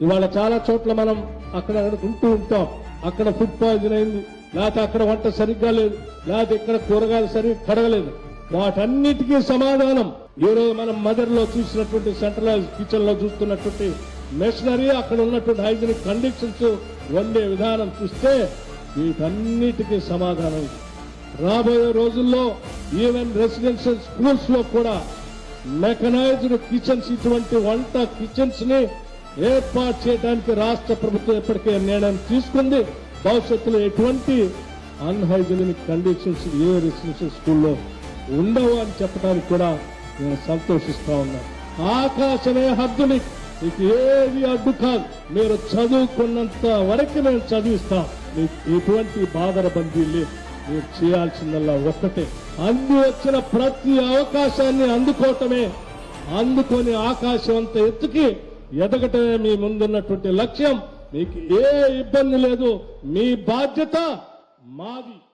ఇవాళ చాలా చోట్ల మనం అక్కడ ఉంటూ ఉంటాం. అక్కడ ఫుడ్ పాయిజన్ అయింది, లేకపోతే అక్కడ వంట సరిగ్గా లేదు, లేకపోతే ఇక్కడ కూరగాయలు సరిగ్గా కడగలేదు. వాటన్నిటికీ సమాధానం ఈరోజు మనం మదర్ లో చూసినటువంటి సెంట్రలైజ్ కిచెన్ లో చూస్తున్నటువంటి మెషినరీ, అక్కడ ఉన్నటువంటి హైజీనిక్ కండిషన్స్, వండే విధానం చూస్తే వీటన్నిటికీ సమాధానం. రాబోయే రోజుల్లో ఈవెన్ రెసిడెన్షియల్ స్కూల్స్ లో కూడా మెకనైజ్డ్ కిచెన్స్, ఇటువంటి వంట కిచెన్స్ ని ఏర్పాటు చేయడానికి రాష్ట్ర ప్రభుత్వం ఇప్పటికే నిర్ణయం తీసుకుంది. భవిష్యత్తులో ఎటువంటి అన్హైజీనిక్ కండిషన్స్ ఏ రెసిడెన్షియల్ స్కూల్లో ఉండవు అని చెప్పడానికి కూడా నేను సంతోషిస్తా ఉన్నాను. ఆకాశమే హద్దుని, మీకు ఏది అడ్డు కాదు. మీరు చదువుకున్నంత వరకు మేము చదివిస్తాం. మీకు ఎటువంటి బాధరబందీ లేదు. మీరు చేయాల్సిందల్లా ఒక్కటే, అంది వచ్చిన ప్రతి అవకాశాన్ని అందుకోవటమే. అందుకొని ఆకాశం అంత ఎత్తుకి ఎదగటమే మీ ముందున్నటువంటి లక్ష్యం. మీకు ఏ ఇబ్బంది లేదు. మీ బాధ్యత మాది.